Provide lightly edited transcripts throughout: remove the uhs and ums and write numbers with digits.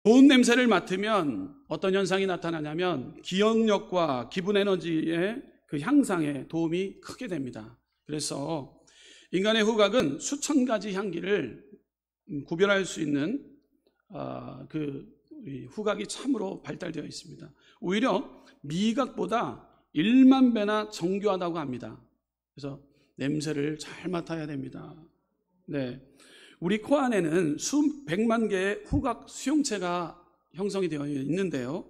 좋은 냄새를 맡으면 어떤 현상이 나타나냐면 기억력과 기분 에너지의 그 향상에 도움이 크게 됩니다. 그래서 인간의 후각은 수천 가지 향기를 구별할 수 있는 그 후각이 참으로 발달되어 있습니다. 오히려 미각보다 1만 배나 정교하다고 합니다. 그래서 냄새를 잘 맡아야 됩니다. 네, 우리 코 안에는 수백만 개의 후각 수용체가 형성이 되어 있는데요,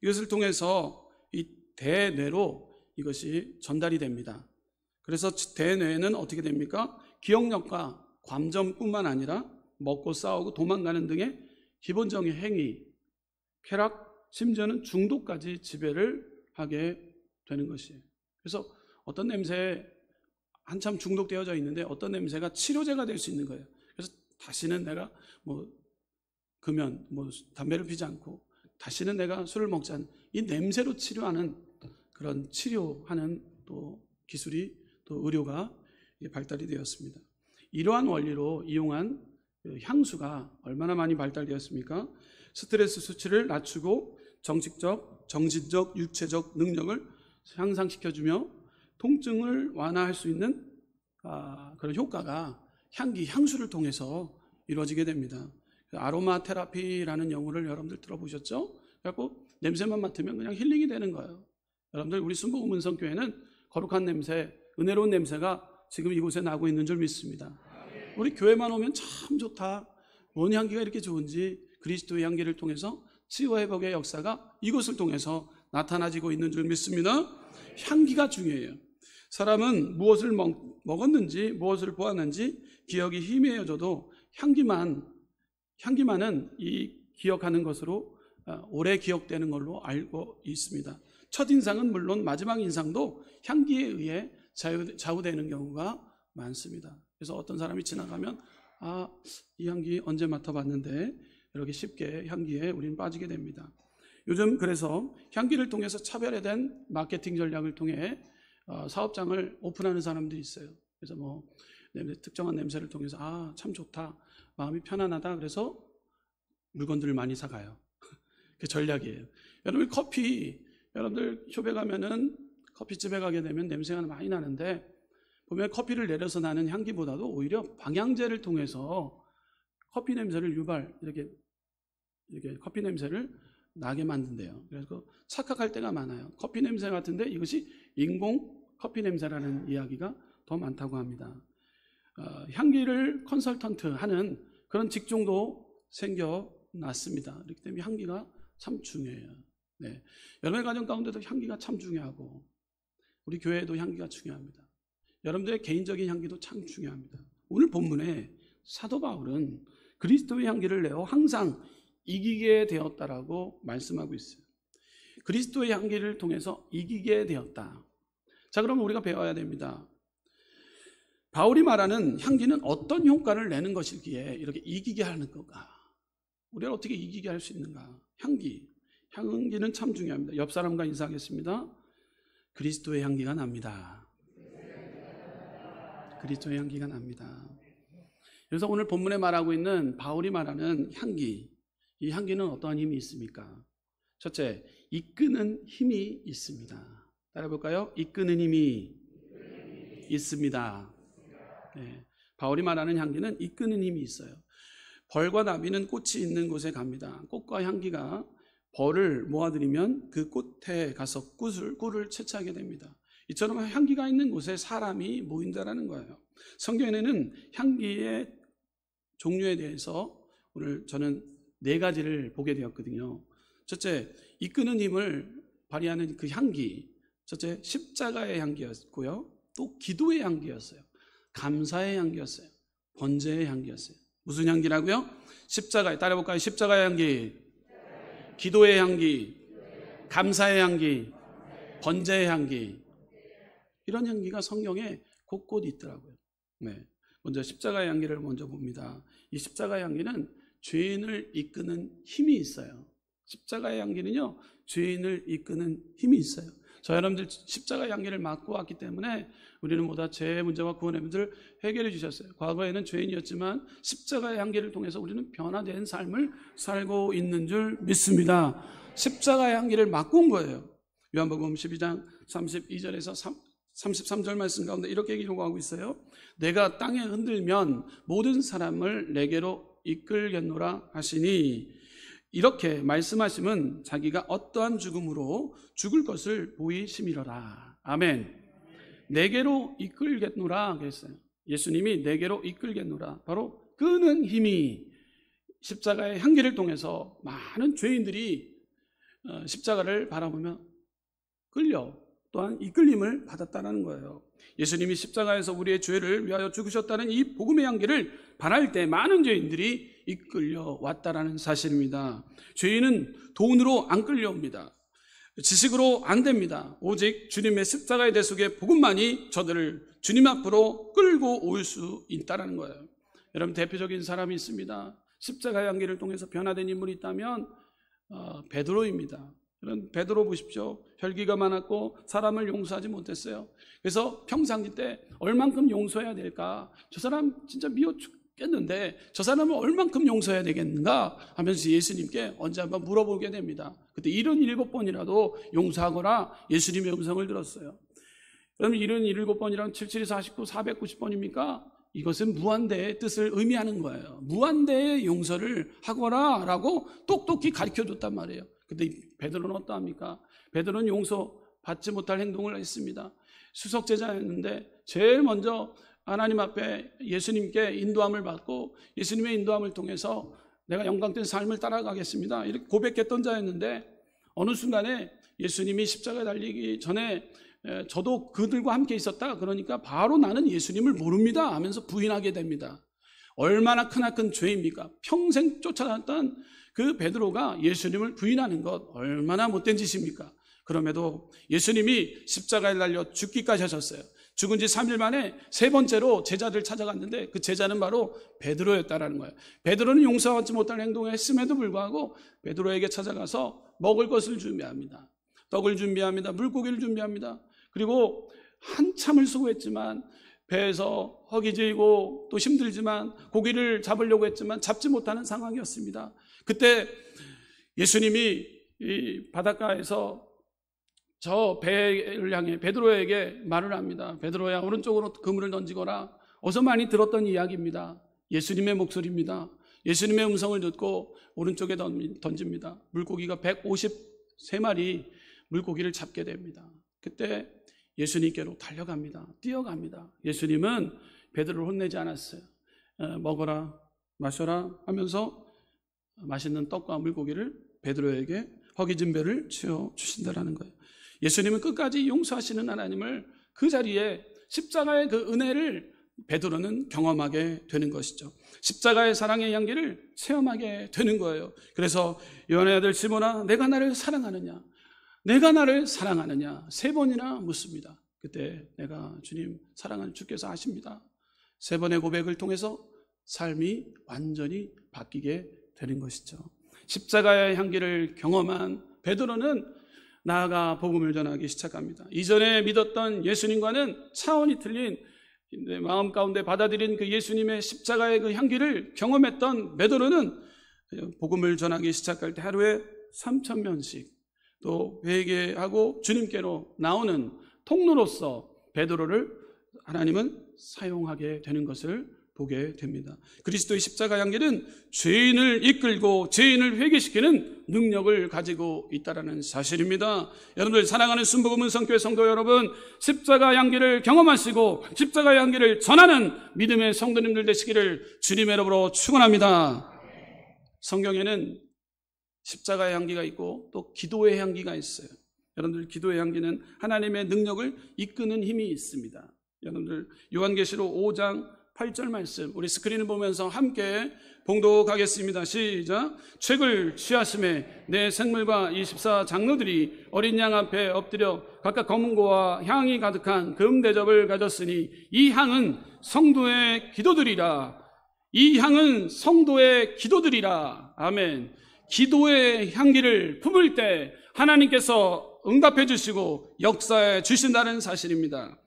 이것을 통해서 이 대뇌로 이것이 전달이 됩니다. 그래서 대뇌에는 어떻게 됩니까? 기억력과 감정뿐만 아니라 먹고 싸우고 도망가는 등의 기본적인 행위, 쾌락, 심지어는 중독까지 지배를 하게 되는 것이에요. 그래서 어떤 냄새에 한참 중독되어져 있는데 어떤 냄새가 치료제가 될 수 있는 거예요. 그래서 다시는 내가 금연, 담배를 피지 않고 다시는 내가 술을 먹지 않는, 이 냄새로 치료하는 그런 치료하는 또 기술이, 또 의료가 발달이 되었습니다. 이러한 원리로 이용한 향수가 얼마나 많이 발달되었습니까? 스트레스 수치를 낮추고 정신적, 육체적 능력을 향상시켜주며 통증을 완화할 수 있는 그런 효과가 향수를 통해서 이루어지게 됩니다. 아로마 테라피라는 용어를 여러분들 들어보셨죠? 그래서 냄새만 맡으면 그냥 힐링이 되는 거예요. 여러분들, 우리 순복음 문성교회는 거룩한 냄새, 은혜로운 냄새가 지금 이곳에 나고 있는 줄 믿습니다. 우리 교회만 오면 참 좋다, 뭔 향기가 이렇게 좋은지, 그리스도의 향기를 통해서 치유와 회복의 역사가 이곳을 통해서 나타나지고 있는 줄 믿습니다. 향기가 중요해요. 사람은 무엇을 먹었는지 무엇을 보았는지 기억이 희미해져도 향기만은 이 기억하는 것으로 오래 기억되는 걸로 알고 있습니다. 첫인상은 물론 마지막 인상도 향기에 의해 좌우되는 경우가 많습니다. 그래서 어떤 사람이 지나가면 이 향기 언제 맡아봤는데, 이렇게 쉽게 향기에 우리는 빠지게 됩니다. 요즘 그래서 향기를 통해서 차별화된 마케팅 전략을 통해 사업장을 오픈하는 사람들이 있어요. 그래서 특정한 냄새를 통해서 참 좋다, 마음이 편안하다, 그래서 물건들을 많이 사가요. 그 전략이에요. 여러분들 쇼에 가면은 커피집에 가게 되면 냄새가 많이 나는데, 보면 커피를 내려서 나는 향기보다도 오히려 방향제를 통해서 커피 냄새를 이렇게 커피 냄새를 나게 만든대요. 그래서 착각할 때가 많아요. 커피 냄새 같은데 이것이 인공 커피 냄새라는 이야기가 더 많다고 합니다. 향기를 컨설턴트 하는 그런 직종도 생겨났습니다. 그렇기 때문에 향기가 참 중요해요. 네. 여러분의 가정 가운데도 향기가 참 중요하고, 우리 교회에도 향기가 중요합니다. 여러분들의 개인적인 향기도 참 중요합니다. 오늘 본문에 사도 바울은 그리스도의 향기를 내어 항상 이기게 되었다라고 말씀하고 있어요. 그리스도의 향기를 통해서 이기게 되었다. 자, 그러면 우리가 배워야 됩니다. 바울이 말하는 향기는 어떤 효과를 내는 것이기에 이렇게 이기게 하는 건가? 우리가 어떻게 이기게 할 수 있는가? 향기는 참 중요합니다. 옆 사람과 인사하겠습니다. 그리스도의 향기가 납니다. 그리스도의 향기가 납니다. 그래서 오늘 본문에 말하고 있는 바울이 말하는 향기, 이 향기는 어떠한 힘이 있습니까? 첫째, 이끄는 힘이 있습니다. 따라해볼까요? 이끄는 힘이 있습니다. 네, 바울이 말하는 향기는 이끄는 힘이 있어요. 벌과 나비는 꽃이 있는 곳에 갑니다. 꽃과 향기가 벌을 모아들이면 그 꽃에 가서 꿀을 채취하게 됩니다. 이처럼 향기가 있는 곳에 사람이 모인다라는 거예요. 성경에는 향기의 종류에 대해서 오늘 저는 4가지를 보게 되었거든요. 첫째, 이끄는 힘을 발휘하는 그 향기. 첫째, 십자가의 향기였고요. 또 기도의 향기였어요. 감사의 향기였어요. 번제의 향기였어요. 무슨 향기라고요? 십자가의, 따라해볼까요? 십자가의 향기, 기도의 향기, 감사의 향기, 번제의 향기. 이런 향기가 성경에 곳곳 있더라고요. 네. 먼저 십자가의 향기를 먼저 봅니다. 이 십자가의 향기는 죄인을 이끄는 힘이 있어요. 십자가의 향기는요, 죄인을 이끄는 힘이 있어요. 저 여러분들 십자가의 향기를 맡고 왔기 때문에 우리는 모두 죄의 문제와 구원의 문제를 해결해 주셨어요. 과거에는 죄인이었지만 십자가의 향기를 통해서 우리는 변화된 삶을 살고 있는 줄 믿습니다. 십자가의 향기를 맡고 온 거예요. 요한복음 12장 32절에서 33절 말씀 가운데 이렇게 기록하고 있어요. 내가 땅에 흔들면 모든 사람을 내게로 이끌겠노라 하시니, 이렇게 말씀하시면 자기가 어떠한 죽음으로 죽을 것을 보이심이로라. 아멘. 내게로 이끌겠노라 그랬어요. 예수님이 내게로 이끌겠노라. 바로 끄는 힘이 십자가의 향기를 통해서 많은 죄인들이 십자가를 바라보며 끌려 또한 이끌림을 받았다는 거예요. 예수님이 십자가에서 우리의 죄를 위하여 죽으셨다는 이 복음의 향기를 바랄 때 많은 죄인들이 이끌려 왔다라는 사실입니다. 죄인은 돈으로 안 끌려옵니다. 지식으로 안 됩니다. 오직 주님의 십자가의 대속의 복음만이 저들을 주님 앞으로 끌고 올 수 있다는 거예요. 여러분, 대표적인 사람이 있습니다. 십자가의 향기를 통해서 변화된 인물이 있다면 베드로입니다. 여러분, 베드로 보십시오. 혈기가 많았고 사람을 용서하지 못했어요. 그래서 평상시 때 얼만큼 용서해야 될까? 저 사람 진짜 미워 죽겠는데 저 사람을 얼만큼 용서해야 되겠는가 하면서 예수님께 언제 한번 물어보게 됩니다. 그때 77번이라도 용서하거라 예수님의 음성을 들었어요. 그러면 77번이랑 77, 49, 490번입니까? 이것은 무한대의 뜻을 의미하는 거예요. 무한대의 용서를 하거라 라고 똑똑히 가르쳐줬단 말이에요. 근데 베드로는 어떠합니까? 베드로는 용서받지 못할 행동을 했습니다. 수석제자였는데 제일 먼저 하나님 앞에 예수님께 인도함을 받고 예수님의 인도함을 통해서 내가 영광된 삶을 따라가겠습니다 이렇게 고백했던 자였는데, 어느 순간에 예수님이 십자가에 달리기 전에 저도 그들과 함께 있었다 그러니까 바로 나는 예수님을 모릅니다 하면서 부인하게 됩니다. 얼마나 크나큰 죄입니까? 평생 쫓아갔던 그 베드로가 예수님을 부인하는 것 얼마나 못된 짓입니까? 그럼에도 예수님이 십자가에 달려 죽기까지 하셨어요. 죽은 지 3일 만에 세 번째로 제자들 찾아갔는데 그 제자는 바로 베드로였다라는 거예요. 베드로는 용서하지 못할 행동을 했음에도 불구하고 베드로에게 찾아가서 먹을 것을 준비합니다. 떡을 준비합니다. 물고기를 준비합니다. 그리고 한참을 수고했지만 배에서 허기지고 또 힘들지만 고기를 잡으려고 했지만 잡지 못하는 상황이었습니다. 그때 예수님이 이 바닷가에서 저 배를 향해 베드로에게 말을 합니다. 베드로야, 오른쪽으로 그물을 던지거라. 어서 많이 들었던 이야기입니다. 예수님의 목소리입니다. 예수님의 음성을 듣고 오른쪽에 던집니다. 물고기가 153마리 물고기를 잡게 됩니다. 그때 예수님께로 달려갑니다. 뛰어갑니다. 예수님은 베드로를 혼내지 않았어요. 먹어라 마셔라 하면서 맛있는 떡과 물고기를 베드로에게 허기진 배를 치워주신다는 거예요. 예수님은 끝까지 용서하시는 하나님을 그 자리에 십자가의 그 은혜를 베드로는 경험하게 되는 것이죠. 십자가의 사랑의 향기를 체험하게 되는 거예요. 그래서 요한의 아들 시몬아, 내가 나를 사랑하느냐? 내가 나를 사랑하느냐? 3번이나 묻습니다. 그때 내가 주님 사랑하는 주께서 아십니다. 3번의 고백을 통해서 삶이 완전히 바뀌게 되는 것이죠. 십자가의 향기를 경험한 베드로는 나아가 복음을 전하기 시작합니다. 이전에 믿었던 예수님과는 차원이 틀린 마음 가운데 받아들인 그 예수님의 십자가의 그 향기를 경험했던 베드로는 복음을 전하기 시작할 때 하루에 3,000명씩 또 회개하고 주님께로 나오는 통로로서 베드로를 하나님은 사용하게 되는 것을 보게 됩니다. 그리스도의 십자가 향기는 죄인을 이끌고 죄인을 회개시키는 능력을 가지고 있다는 사실입니다. 여러분들, 사랑하는 순복음 은성교회 성도 여러분, 십자가 향기를 경험하시고 십자가 향기를 전하는 믿음의 성도님들 되시기를 주님의 이름으로 축원합니다. 성경에는 십자가의 향기가 있고 또 기도의 향기가 있어요. 여러분들, 기도의 향기는 하나님의 능력을 이끄는 힘이 있습니다. 여러분들, 요한계시록 5장 8절 말씀 우리 스크린을 보면서 함께 봉독하겠습니다. 시작. 책을 취하심에 내 생물과 24장로들이 어린 양 앞에 엎드려 각각 검은고와 향이 가득한 금대접을 가졌으니 이 향은 성도의 기도들이라. 이 향은 성도의 기도들이라. 아멘. 기도의 향기를 품을 때 하나님께서 응답해 주시고 역사해 주신다는 사실입니다.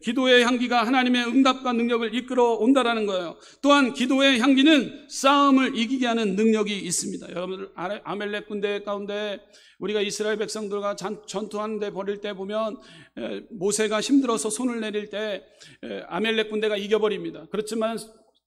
기도의 향기가 하나님의 응답과 능력을 이끌어 온다라는 거예요. 또한 기도의 향기는 싸움을 이기게 하는 능력이 있습니다. 여러분들 아멜렉 군대 가운데 우리가 이스라엘 백성들과 전투하는데 버릴 때 보면 모세가 힘들어서 손을 내릴 때 아멜렉 군대가 이겨버립니다. 그렇지만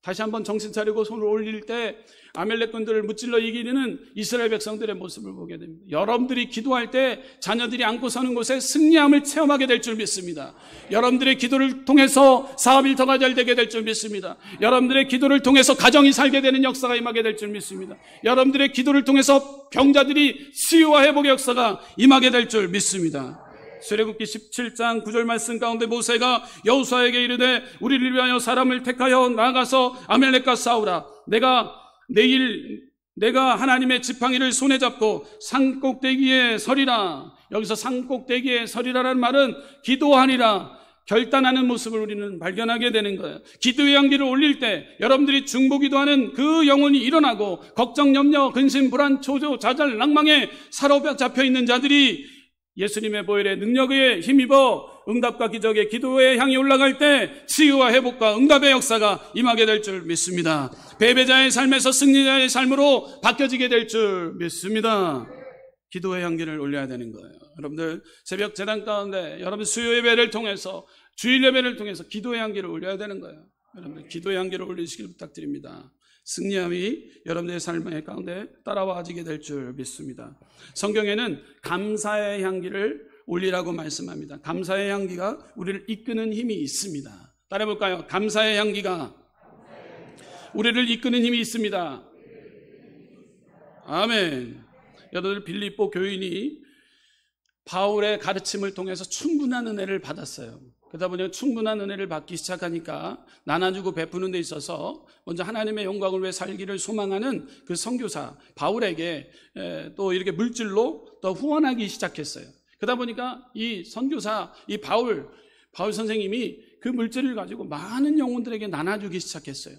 다시 한번 정신 차리고 손을 올릴 때 아멜렉 군대를 무찔러 이기는 이스라엘 백성들의 모습을 보게 됩니다. 여러분들이 기도할 때 자녀들이 안고 서는 곳에 승리함을 체험하게 될 줄 믿습니다. 여러분들의 기도를 통해서 사업 일터가 잘 되게 될 줄 믿습니다. 여러분들의 기도를 통해서 가정이 살게 되는 역사가 임하게 될 줄 믿습니다. 여러분들의 기도를 통해서 병자들이 치유와 회복의 역사가 임하게 될 줄 믿습니다. 출애굽기 17장 9절 말씀 가운데 모세가 여호수아에게 이르되 우리를 위하여 사람을 택하여 나가서 아멜렉과 싸우라. 내가 하나님의 지팡이를 손에 잡고 산꼭대기에 서리라. 여기서 산꼭대기에 서리라라는 말은 기도하니라, 결단하는 모습을 우리는 발견하게 되는 거예요. 기도의 향기를 올릴 때 여러분들이 중보기도하는 그 영혼이 일어나고 걱정, 염려, 근심, 불안, 초조, 좌절, 낭망에 사로잡혀 있는 자들이 예수님의 보혈의 능력에 힘입어 응답과 기적의 기도의 향이 올라갈 때 치유와 회복과 응답의 역사가 임하게 될 줄 믿습니다. 패배자의 삶에서 승리자의 삶으로 바뀌어지게 될 줄 믿습니다. 기도의 향기를 올려야 되는 거예요. 여러분들 새벽 제단 가운데 여러분 수요 예배를 통해서 주일 예배를 통해서 기도의 향기를 올려야 되는 거예요. 여러분들 기도의 향기를 올리시길 부탁드립니다. 승리함이 여러분들의 삶의 가운데 따라와지게 될 줄 믿습니다. 성경에는 감사의 향기를 올리라고 말씀합니다. 감사의 향기가 우리를 이끄는 힘이 있습니다. 따라해볼까요? 감사의 향기가 우리를 이끄는 힘이 있습니다. 아멘. 여러분들 빌립보 교인이 바울의 가르침을 통해서 충분한 은혜를 받았어요. 그러다 보니 충분한 은혜를 받기 시작하니까 나눠주고 베푸는 데 있어서 먼저 하나님의 영광을 위해 살기를 소망하는 그 선교사 바울에게 또 이렇게 물질로 또 후원하기 시작했어요. 그러다 보니까 이 선교사 이 바울 선생님이 그 물질을 가지고 많은 영혼들에게 나눠주기 시작했어요.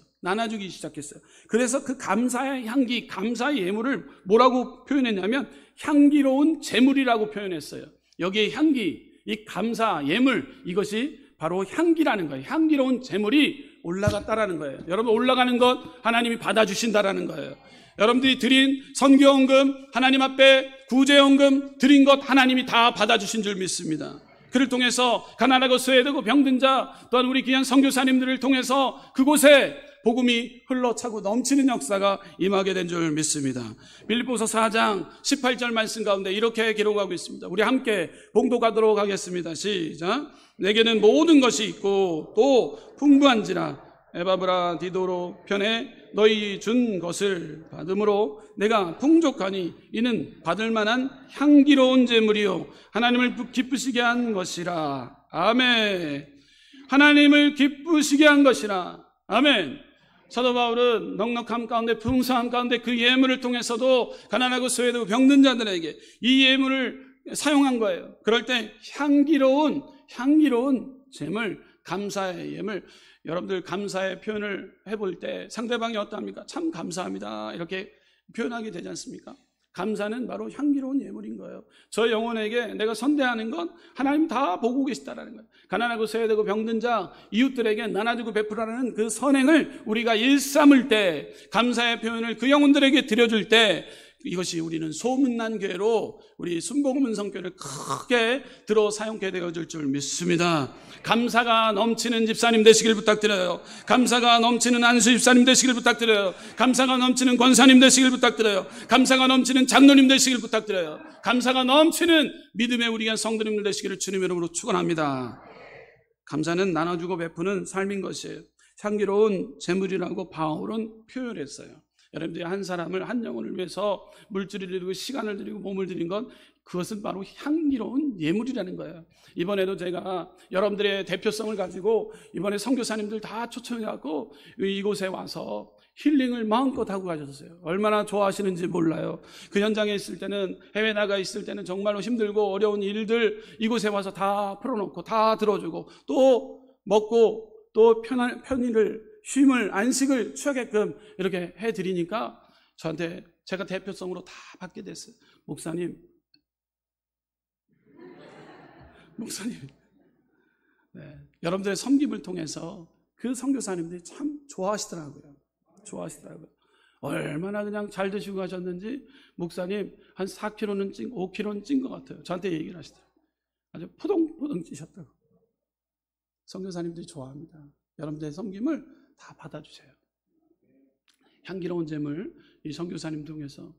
그래서 그 감사의 향기, 감사의 예물을 뭐라고 표현했냐면 향기로운 제물이라고 표현했어요. 여기에 향기, 이 감사, 예물, 이것이 바로 향기라는 거예요. 향기로운 제물이 올라갔다라는 거예요. 여러분, 올라가는 것 하나님이 받아주신다라는 거예요. 여러분들이 드린 선교헌금, 하나님 앞에 구제헌금 드린 것 하나님이 다 받아주신 줄 믿습니다. 그를 통해서 가난하고 쇠되고 병든 자, 또한 우리 귀한 선교사님들을 통해서 그곳에 복음이 흘러차고 넘치는 역사가 임하게 된 줄 믿습니다. 빌립보서 4장 18절 말씀 가운데 이렇게 기록하고 있습니다. 우리 함께 봉독하도록 하겠습니다. 시작. 내게는 모든 것이 있고 또 풍부한지라 에바브라 디도로 편에 너희 준 것을 받음으로 내가 풍족하니 이는 받을 만한 향기로운 제물이요 하나님을 기쁘시게 한 것이라. 아멘. 하나님을 기쁘시게 한 것이라. 아멘. 사도 바울은 넉넉함 가운데 풍성함 가운데 그 예물을 통해서도 가난하고 소외되고 병든 자들에게 이 예물을 사용한 거예요. 그럴 때 향기로운 제물, 감사의 예물. 여러분들 감사의 표현을 해볼 때 상대방이 어떠합니까? 참 감사합니다 이렇게 표현하게 되지 않습니까? 감사는 바로 향기로운 예물인 거예요. 저 영혼에게 내가 선대하는 건 하나님 다 보고 계시다라는 거예요. 가난하고 소외되고 병든 자, 이웃들에게 나눠주고 베풀라는 그 선행을 우리가 일삼을 때, 감사의 표현을 그 영혼들에게 드려줄 때, 이것이 우리는 소문난 교회로 우리 순복음은성교회를 크게 들어 사용케 되어질 줄 믿습니다. 감사가 넘치는 집사님 되시길 부탁드려요. 감사가 넘치는 안수 집사님 되시길 부탁드려요. 감사가 넘치는 권사님 되시길 부탁드려요. 감사가 넘치는 장로님 되시길 부탁드려요. 감사가 넘치는 믿음의 우리 성도님들 되시기를 주님의 이름으로 축원합니다. 감사는 나눠주고 베푸는 삶인 것이에요. 향기로운 제물이라고 바울은 표현했어요. 여러분들이 한 사람을, 한 영혼을 위해서 물질을 드리고 시간을 드리고 몸을 드린 건 그것은 바로 향기로운 예물이라는 거예요. 이번에도 제가 여러분들의 대표성을 가지고 이번에 선교사님들 다 초청해갖고 이곳에 와서 힐링을 마음껏 하고 가셨어요. 얼마나 좋아하시는지 몰라요. 그 현장에 있을 때는, 해외 나가 있을 때는 정말로 힘들고 어려운 일들 이곳에 와서 다 풀어놓고 다 들어주고 또 먹고 또 편의를 쉼을, 안식을 취하게끔 이렇게 해드리니까 저한테 제가 대표성으로 다 받게 됐어요. 목사님, 목사님. 네. 여러분들의 섬김을 통해서 그 선교사님들이 참 좋아하시더라고요. 얼마나 그냥 잘 드시고 가셨는지 목사님 한 4kg는 5kg는 찐 것 같아요. 저한테 얘기를 하시더라고요. 아주 포동포동 찌셨다고. 선교사님들이 좋아합니다. 여러분들의 섬김을 다 받아주세요. 향기로운 제물 이 선교사님 통해서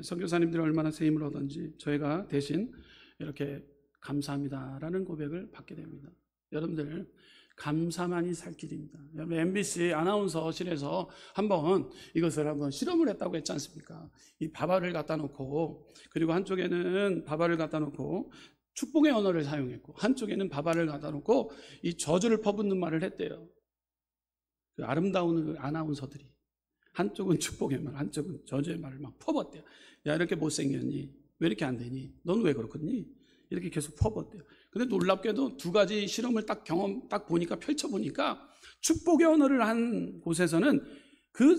선교사님들이 얼마나 쓰임을 얻었는지 저희가 대신 이렇게 감사합니다라는 고백을 받게 됩니다. 여러분들 감사만이 살 길입니다. 여러분 MBC 아나운서실에서 한번 이것을 한번 실험을 했다고 했지 않습니까? 이 밥알을 갖다 놓고 그리고 한쪽에는 밥알을 갖다 놓고 축복의 언어를 사용했고 한쪽에는 밥알을 갖다 놓고 이 저주를 퍼붓는 말을 했대요. 그 아름다운 아나운서들이 한쪽은 축복의 말, 한쪽은 저주의 말을 막 퍼붓대요. 야, 이렇게 못생겼니? 왜 이렇게 안 되니? 넌 왜 그렇겠니? 이렇게 계속 퍼붓대요. 근데 놀랍게도 두 가지 실험을 딱 보니까 펼쳐보니까 축복의 언어를 한 곳에서는 그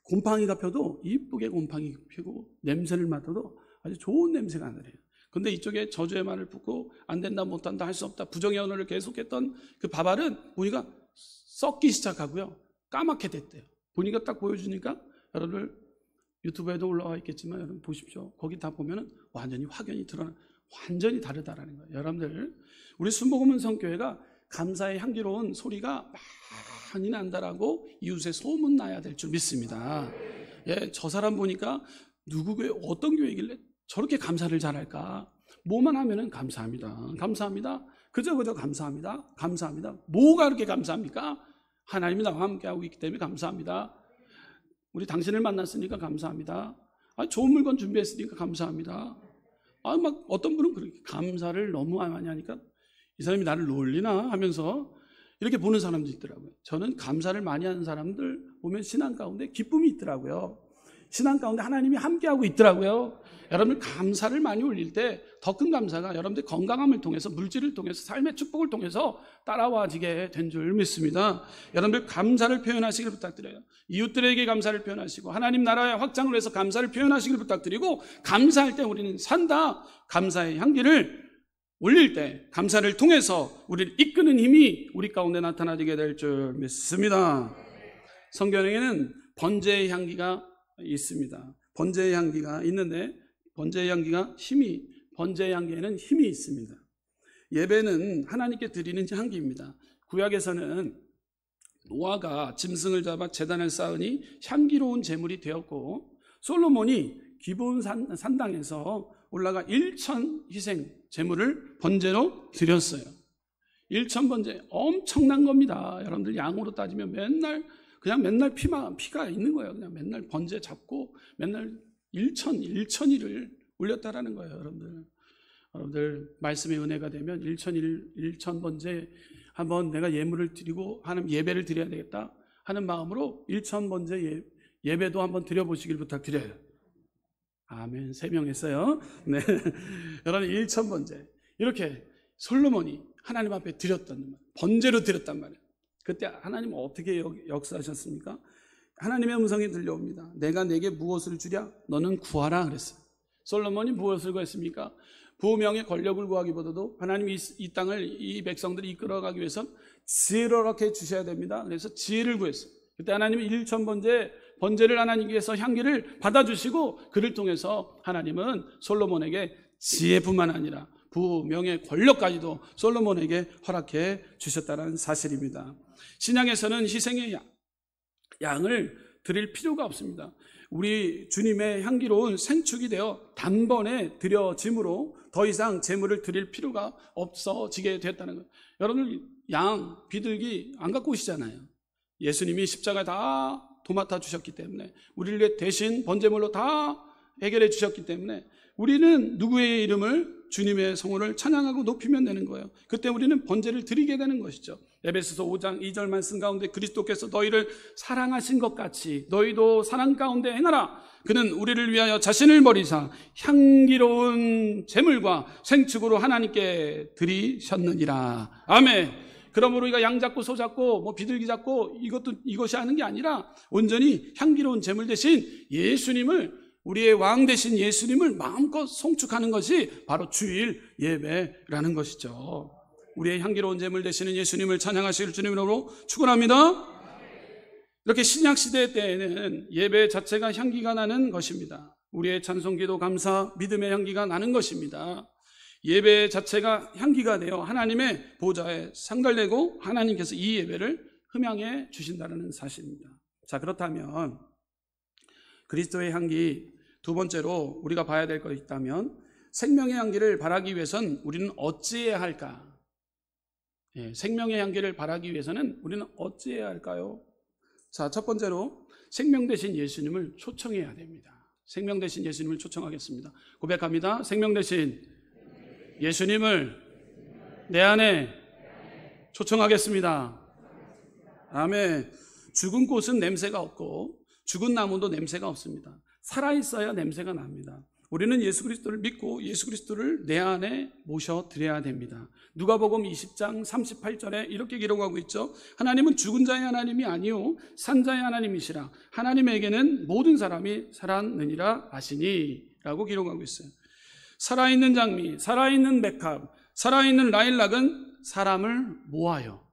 곰팡이가 펴도 이쁘게 곰팡이 피고 냄새를 맡아도 아주 좋은 냄새가 나더래요. 근데 이쪽에 저주의 말을 붙고 안 된다, 못한다, 할 수 없다, 부정의 언어를 계속했던 그 밥알은 보니까 썩기 시작하고요. 까맣게 됐대요. 보니까 딱 보여주니까 여러분들 유튜브에도 올라와 있겠지만 여러분 보십시오. 거기 다 보면은 완전히 확연히 드러나 완전히 다르다라는 거예요. 여러분들 우리 순복음은 성교회가 감사의 향기로운 소리가 많이 난다라고 이웃에 소문나야 될 줄 믿습니다. 예, 저 사람 보니까 누구 교회 어떤 교회길래 저렇게 감사를 잘할까? 뭐만 하면은 감사합니다. 감사합니다. 그저 감사합니다. 감사합니다. 뭐가 그렇게 감사합니까? 하나님이 나와 함께하고 있기 때문에 감사합니다. 우리 당신을 만났으니까 감사합니다. 좋은 물건 준비했으니까 감사합니다. 막 어떤 분은 그렇게 감사를 너무 많이 하니까 이 사람이 나를 놀리나 하면서 이렇게 보는 사람도 있더라고요. 저는 감사를 많이 하는 사람들 보면 신앙 가운데 기쁨이 있더라고요. 신앙 가운데 하나님이 함께하고 있더라고요. 여러분들 감사를 많이 올릴 때 더 큰 감사가 여러분들 건강함을 통해서 물질을 통해서 삶의 축복을 통해서 따라와지게 된 줄 믿습니다. 여러분들 감사를 표현하시길 부탁드려요. 이웃들에게 감사를 표현하시고 하나님 나라의 확장을 위해서 감사를 표현하시길 부탁드리고 감사할 때 우리는 산다. 감사의 향기를 올릴 때 감사를 통해서 우리를 이끄는 힘이 우리 가운데 나타나게 될 줄 믿습니다. 성경에는 번제의 향기가 있습니다. 번제의 향기가 있는데 번제의 향기에는 힘이 있습니다. 예배는 하나님께 드리는 향기입니다. 구약에서는 노아가 짐승을 잡아 제단을 쌓으니 향기로운 제물이 되었고 솔로몬이 기브온 산당에서 올라가 1000 희생 제물을 번제로 드렸어요. 1000 번제 엄청난 겁니다. 여러분들 양으로 따지면 맨날 피가 있는 거예요. 그냥 맨날 번제 잡고 맨날 1000일을 올렸다라는 거예요. 여러분들 말씀의 은혜가 되면 1000 번제 한번 내가 예물을 드리고 하나님 예배를 드려야 되겠다 하는 마음으로 1000 번제 예배도 한번 드려보시길 부탁드려요. 아멘. 3명 했어요. 네. 여러분 1000 번제 이렇게 솔로몬이 하나님 앞에 드렸던 번제로 드렸단 말이에요. 그때 하나님은 어떻게 역사하셨습니까? 하나님의 음성이 들려옵니다. 내가 내게 무엇을 주랴? 너는 구하라 그랬어요. 솔로몬이 무엇을 구했습니까? 부명의 권력을 구하기보다도 하나님이 이 땅을 이 백성들이 이끌어가기 위해서 지혜를 허락해 주셔야 됩니다. 그래서 지혜를 구했어요. 그때 하나님이 1000 번제를 하나님께서 향기를 받아주시고 그를 통해서 하나님은 솔로몬에게 지혜뿐만 아니라 부명의 권력까지도 솔로몬에게 허락해 주셨다는 사실입니다. 신약에서는 희생의 양을 드릴 필요가 없습니다. 우리 주님의 향기로운 생축이 되어 단번에 드려짐으로 더 이상 제물을 드릴 필요가 없어지게 됐다는 거예요. 여러분 양, 비둘기 안 갖고 오시잖아요. 예수님이 십자가에 다 도맡아 주셨기 때문에 우리를 대신 번제물로 다 해결해 주셨기 때문에 우리는 누구의 이름을 주님의 성호를 찬양하고 높이면 되는 거예요. 그때 우리는 번제를 드리게 되는 것이죠. 에베소서 5장 2절 말씀 가운데 그리스도께서 너희를 사랑하신 것 같이 너희도 사랑 가운데 행하라. 그는 우리를 위하여 자신을 버리사 향기로운 제물과 생축으로 하나님께 드리셨느니라. 아멘. 그러므로 우리가 양 잡고 소 잡고 비둘기 잡고 이것이 하는 게 아니라 온전히 향기로운 제물 대신 예수님을 우리의 왕 되신 예수님을 마음껏 송축하는 것이 바로 주일 예배라는 것이죠. 우리의 향기로운 제물 되시는 예수님을 찬양하실 주님으로 축원합니다. 이렇게 신약 시대 때에는 예배 자체가 향기가 나는 것입니다. 우리의 찬송기도 감사, 믿음의 향기가 나는 것입니다. 예배 자체가 향기가 되어 하나님의 보좌에 상달되고 하나님께서 이 예배를 흠양해 주신다는 사실입니다. 자, 그렇다면 그리스도의 향기, 두 번째로 우리가 봐야 될 것이 있다면 생명의 향기를 바라기 위해선 우리는 어찌해야 할까? 생명의 향기를 바라기 위해서는 우리는 어찌해야 할까요? 자, 첫 번째로 생명 되신 예수님을 초청해야 됩니다. 생명 되신 예수님을 초청하겠습니다. 고백합니다. 생명 되신 예수님을 내 안에 초청하겠습니다. 아멘. 죽은 꽃은 냄새가 없고 죽은 나무도 냄새가 없습니다. 살아있어야 냄새가 납니다. 우리는 예수 그리스도를 믿고 예수 그리스도를 내 안에 모셔드려야 됩니다. 누가복음 20장 38절에 이렇게 기록하고 있죠. 하나님은 죽은 자의 하나님이 아니요 산 자의 하나님이시라. 하나님에게는 모든 사람이 살았느니라 하시니 라고 기록하고 있어요. 살아있는 장미, 살아있는 백합, 살아있는 라일락은 사람을 모아요.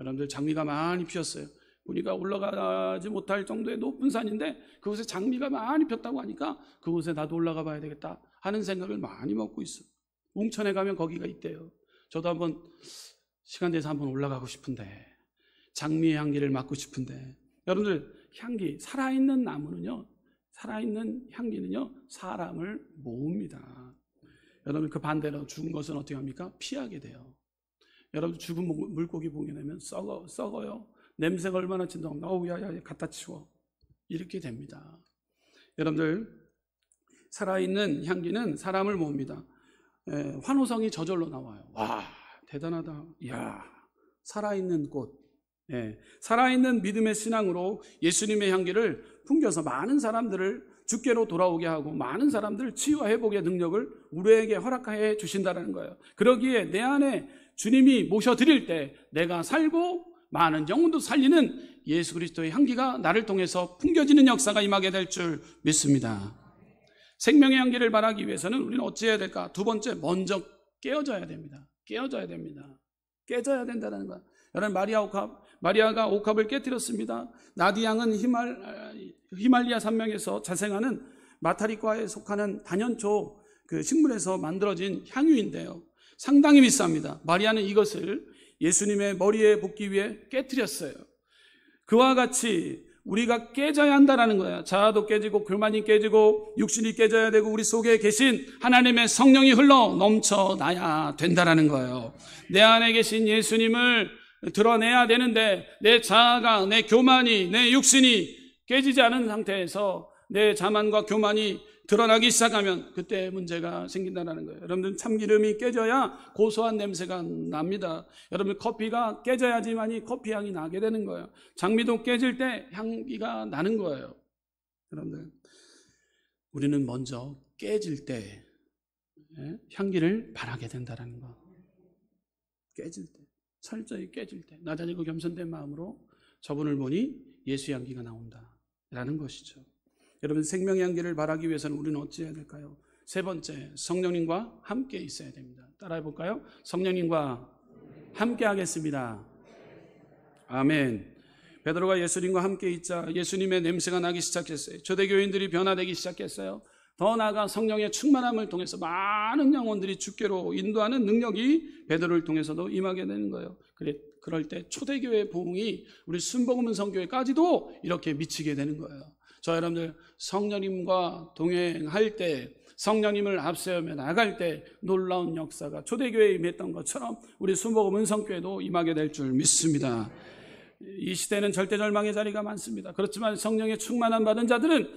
여러분들 장미가 많이 피었어요. 우리가 올라가지 못할 정도의 높은 산인데 그곳에 장미가 많이 폈다고 하니까 그곳에 나도 올라가 봐야 되겠다 하는 생각을 많이 먹고 있어요. 웅천에 가면 거기가 있대요. 저도 한번 시간 내서 한번 올라가고 싶은데, 장미의 향기를 맡고 싶은데, 여러분들 향기, 살아있는 나무는요, 살아있는 향기는요 사람을 모읍니다. 여러분 그 반대로 죽은 것은 어떻게 합니까? 피하게 돼요. 여러분 죽은 물고기 보게 되면 썩어요. 냄새가 얼마나 진동합니다. 어우 야야 갖다 치워. 이렇게 됩니다. 여러분들 살아있는 향기는 사람을 모읍니다. 환호성이 저절로 나와요. 와 대단하다. 이야 살아있는 꽃. 살아있는 믿음의 신앙으로 예수님의 향기를 풍겨서 많은 사람들을 주께로 돌아오게 하고 많은 사람들을 치유와 회복의 능력을 우리에게 허락해 주신다는 거예요. 그러기에 내 안에 주님이 모셔드릴 때 내가 살고 많은 영혼도 살리는 예수 그리스도의 향기가 나를 통해서 풍겨지는 역사가 임하게 될 줄 믿습니다. 생명의 향기를 바라기 위해서는 우리는 어찌해야 될까? 두 번째, 먼저 깨어져야 됩니다. 깨어져야 됩니다. 깨져야 된다는 거예요. 여러분 마리아가 옥합을 깨뜨렸습니다. 나디향은 히말리아 산맥에서 자생하는 마타리과에 속하는 단연초 그 식물에서 만들어진 향유인데요. 상당히 비쌉니다. 마리아는 이것을 예수님의 머리에 붓기 위해 깨뜨렸어요. 그와 같이 우리가 깨져야 한다는 거예요. 자아도 깨지고 교만이 깨지고 육신이 깨져야 되고 우리 속에 계신 하나님의 성령이 흘러 넘쳐나야 된다는 거예요. 내 안에 계신 예수님을 드러내야 되는데 내 자아가, 내 교만이, 내 육신이 깨지지 않은 상태에서 내 자만과 교만이 드러나기 시작하면 그때 문제가 생긴다는 거예요. 여러분들 참기름이 깨져야 고소한 냄새가 납니다. 여러분 커피가 깨져야지만이 커피 향이 나게 되는 거예요. 장미도 깨질 때 향기가 나는 거예요. 여러분들 우리는 먼저 깨질 때 향기를 바라게 된다는 거. 깨질 때, 철저히 깨질 때 낮아지고 겸손된 마음으로 저분을 보니 예수 향기가 나온다라는 것이죠. 여러분 생명의 향기를 바라기 위해서는 우리는 어찌해야 될까요? 세 번째, 성령님과 함께 있어야 됩니다. 따라해 볼까요? 성령님과 함께 하겠습니다. 아멘. 베드로가 예수님과 함께 있자 예수님의 냄새가 나기 시작했어요. 초대교인들이 변화되기 시작했어요. 더 나아가 성령의 충만함을 통해서 많은 영혼들이 주께로 인도하는 능력이 베드로를 통해서도 임하게 되는 거예요. 그럴 때 초대교회의 부흥이 우리 순복음은성교회까지도 이렇게 미치게 되는 거예요. 저 여러분들 성령님과 동행할 때, 성령님을 앞세우며 나갈 때 놀라운 역사가 초대교회에 임했던 것처럼 우리 순복음은성교회도 임하게 될 줄 믿습니다. 이 시대는 절대절망의 자리가 많습니다. 그렇지만 성령의 충만함 받은 자들은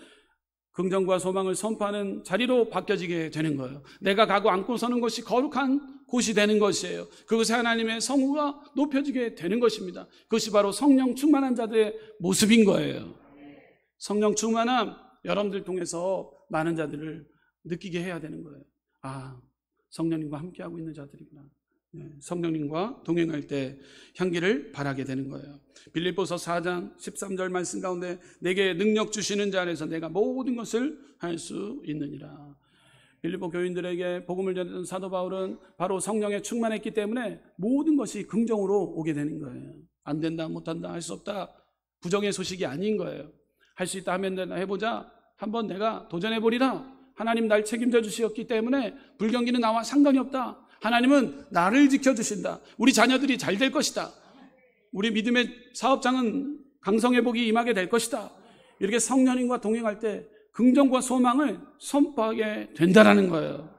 긍정과 소망을 선포하는 자리로 바뀌어지게 되는 거예요. 내가 가고 안고 서는 곳이 거룩한 곳이 되는 것이에요. 그것에 하나님의 성우가 높여지게 되는 것입니다. 그것이 바로 성령 충만한 자들의 모습인 거예요. 성령 충만함 여러분들 통해서 많은 자들을 느끼게 해야 되는 거예요. 아, 성령님과 함께하고 있는 자들이구나. 성령님과 동행할 때 향기를 발하게 되는 거예요. 빌립보서 4장 13절 말씀 가운데 내게 능력 주시는 자 안에서 내가 모든 것을 할 수 있느니라. 빌립보 교인들에게 복음을 전했던 사도 바울은 바로 성령에 충만했기 때문에 모든 것이 긍정으로 오게 되는 거예요. 안 된다, 못한다, 할 수 없다, 부정의 소식이 아닌 거예요. 할 수 있다 하면 된다, 해보자, 한번 내가 도전해보리라. 하나님 날 책임져 주시었기 때문에 불경기는 나와 상관이 없다. 하나님은 나를 지켜주신다. 우리 자녀들이 잘 될 것이다. 우리 믿음의 사업장은 강성회복이 임하게 될 것이다. 이렇게 성령님과 동행할 때 긍정과 소망을 선포하게 된다라는 거예요.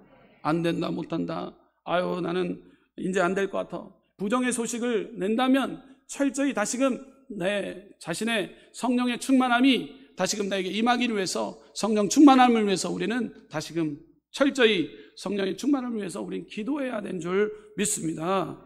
안 된다, 못한다, 아유 나는 이제 안 될 것 같아, 부정의 소식을 낸다면 철저히 다시금 내 자신의 성령의 충만함이 다시금 나에게 임하기를 위해서, 성령 충만함을 위해서 우리는 다시금 철저히 성령의 충만함을 위해서 우리는 기도해야 되는 줄 믿습니다.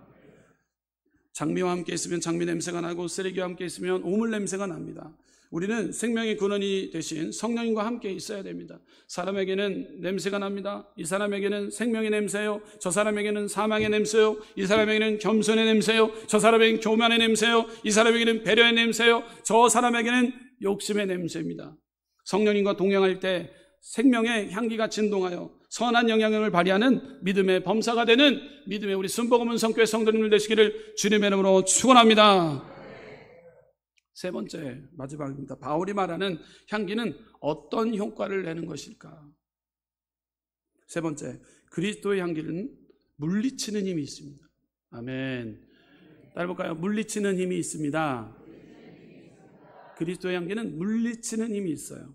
장미와 함께 있으면 장미 냄새가 나고 쓰레기와 함께 있으면 오물 냄새가 납니다. 우리는 생명의 근원이 되신 성령님과 함께 있어야 됩니다. 사람에게는 냄새가 납니다. 이 사람에게는 생명의 냄새요, 저 사람에게는 사망의 냄새요, 이 사람에게는 겸손의 냄새요, 저 사람에게는 교만의 냄새요, 이 사람에게는 배려의 냄새요, 저 사람에게는 욕심의 냄새입니다. 성령님과 동행할 때 생명의 향기가 진동하여 선한 영향력을 발휘하는 믿음의 범사가 되는 믿음의 우리 순복음은 성교회 성도님들 되시기를 주님의 이름으로 축원합니다. 세 번째, 마지막입니다. 바울이 말하는 향기는 어떤 효과를 내는 것일까? 세 번째, 그리스도의 향기는 물리치는 힘이 있습니다. 아멘. 따라볼까요? 물리치는 힘이 있습니다. 그리스도의 향기는 물리치는 힘이 있어요.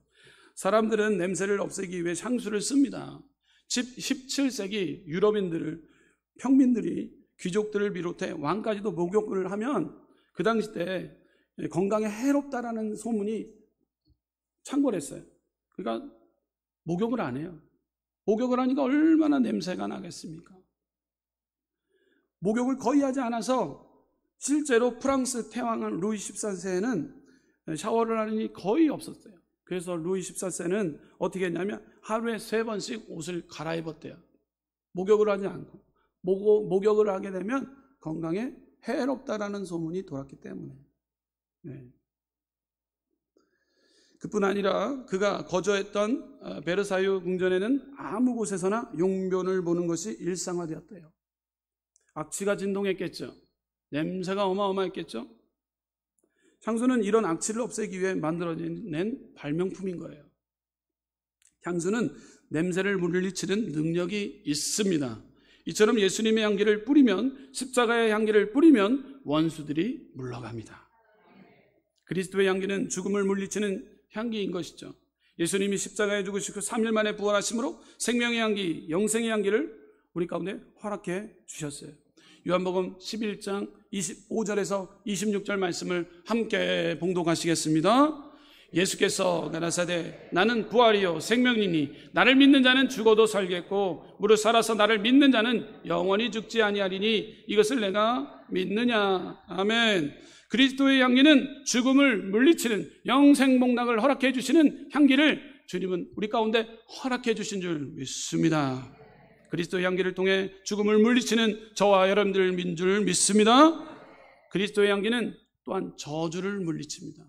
사람들은 냄새를 없애기 위해 향수를 씁니다. 17세기 유럽인들을, 평민들이, 귀족들을 비롯해 왕까지도 목욕을 하면 그 당시 때 건강에 해롭다라는 소문이 창궐했어요. 그러니까 목욕을 안 해요. 목욕을 하니까 얼마나 냄새가 나겠습니까? 목욕을 거의 하지 않아서 실제로 프랑스 태왕 루이 14세는 샤워를 하니 거의 없었어요. 그래서 루이 14세는 어떻게 했냐면 하루에 3번씩 옷을 갈아입었대요. 목욕을 하지 않고. 목욕을 하게 되면 건강에 해롭다라는 소문이 돌았기 때문에. 네. 그뿐 아니라 그가 거주했던 베르사유 궁전에는 아무 곳에서나 용변을 보는 것이 일상화되었대요. 악취가 진동했겠죠. 냄새가 어마어마했겠죠. 향수는 이런 악취를 없애기 위해 만들어낸 발명품인 거예요. 향수는 냄새를 물리치는 능력이 있습니다. 이처럼 예수님의 향기를 뿌리면, 십자가의 향기를 뿌리면 원수들이 물러갑니다. 그리스도의 향기는 죽음을 물리치는 향기인 것이죠. 예수님이 십자가에 죽으시고 3일 만에 부활하심으로 생명의 향기, 영생의 향기를 우리 가운데 허락해 주셨어요. 요한복음 11장 25절에서 26절 말씀을 함께 봉독하시겠습니다. 예수께서 가라사대 나는 부활이요 생명이니 나를 믿는 자는 죽어도 살겠고 무릇 살아서 나를 믿는 자는 영원히 죽지 아니하리니 이것을 내가 믿느냐. 아멘. 그리스도의 향기는 죽음을 물리치는 영생복락을 허락해 주시는 향기를 주님은 우리 가운데 허락해 주신 줄 믿습니다. 그리스도의 향기를 통해 죽음을 물리치는 저와 여러분들 민 줄 믿습니다. 그리스도의 향기는 또한 저주를 물리칩니다.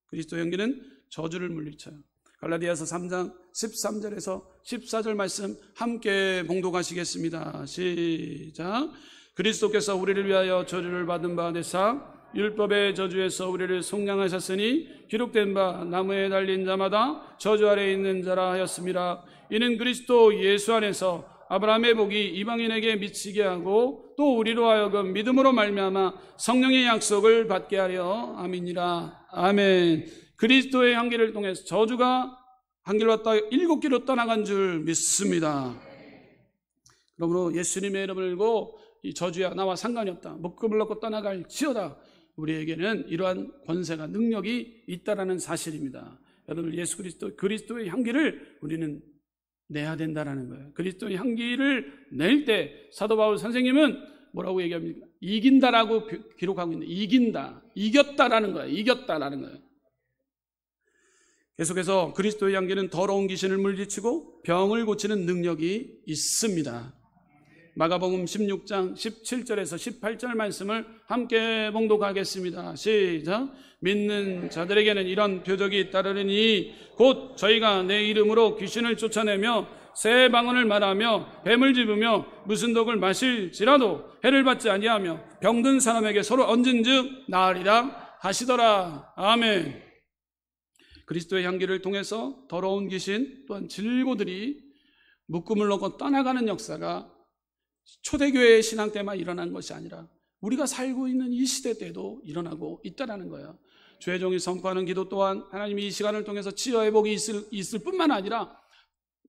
그리스도의 향기는 저주를 물리쳐요. 갈라디아서 3장 13절에서 14절 말씀 함께 봉독하시겠습니다. 시작. 그리스도께서 우리를 위하여 저주를 받은 바 되사 율법의 저주에서 우리를 속량하셨으니 기록된 바 나무에 달린 자마다 저주 아래 있는 자라 하였습니다. 이는 그리스도 예수 안에서 아브라함의 복이 이방인에게 미치게 하고 또 우리로 하여금 믿음으로 말미암아 성령의 약속을 받게 하려 함이니라. 아멘. 그리스도의 향기를 통해서 저주가 한 길로 왔다 7길로 떠나간 줄 믿습니다. 그러므로 예수님의 이름을 들고 이 저주야 나와 상관이 없다, 묶음을 놓고 떠나갈 지어다, 우리에게는 이러한 권세가 능력이 있다라는 사실입니다. 여러분, 예수 그리스도의 향기를 우리는 내야 된다라는 거예요. 그리스도의 향기를 낼 때 사도 바울 선생님은 뭐라고 얘기합니까? 이긴다라고 기록하고 있는데, 이긴다, 이겼다라는 거예요. 이겼다라는 거예요. 계속해서 그리스도의 향기는 더러운 귀신을 물리치고 병을 고치는 능력이 있습니다. 마가복음 16장 17절에서 18절 말씀을 함께 봉독하겠습니다. 시작. 믿는 자들에게는 이런 표적이 따르리니 곧 저희가 내 이름으로 귀신을 쫓아내며 새 방언을 말하며 뱀을 집으며 무슨 독을 마실지라도 해를 받지 아니하며 병든 사람에게 서로 얹은즉 나으리라 하시더라. 아멘. 그리스도의 향기를 통해서 더러운 귀신 또한 질고들이 묶음을 놓고 떠나가는 역사가 초대교회의 신앙 때만 일어난 것이 아니라 우리가 살고 있는 이 시대 때도 일어나고 있다는 거예요. 주의 종이 선포하는 기도 또한 하나님이 이 시간을 통해서 치유회복이 있을 뿐만 아니라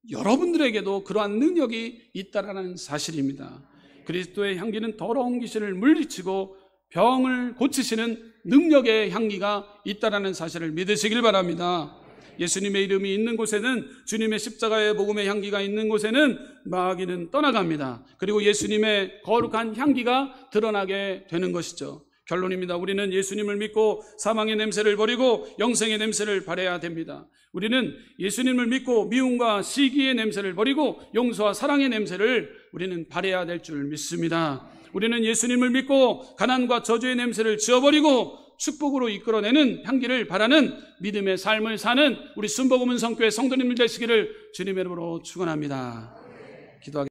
여러분들에게도 그러한 능력이 있다는 사실입니다. 그리스도의 향기는 더러운 귀신을 물리치고 병을 고치시는 능력의 향기가 있다는 사실을 믿으시길 바랍니다. 예수님의 이름이 있는 곳에는, 주님의 십자가의 복음의 향기가 있는 곳에는 마귀는 떠나갑니다. 그리고 예수님의 거룩한 향기가 드러나게 되는 것이죠. 결론입니다. 우리는 예수님을 믿고 사망의 냄새를 버리고 영생의 냄새를 발해야 됩니다. 우리는 예수님을 믿고 미움과 시기의 냄새를 버리고 용서와 사랑의 냄새를 우리는 발해야 될 줄 믿습니다. 우리는 예수님을 믿고 가난과 저주의 냄새를 지워버리고 축복으로 이끌어내는 향기를 바라는 믿음의 삶을 사는 우리 순복음은 성교회 성도님들 되시기를 주님의 이름으로 축원합니다. 기도하겠습니다.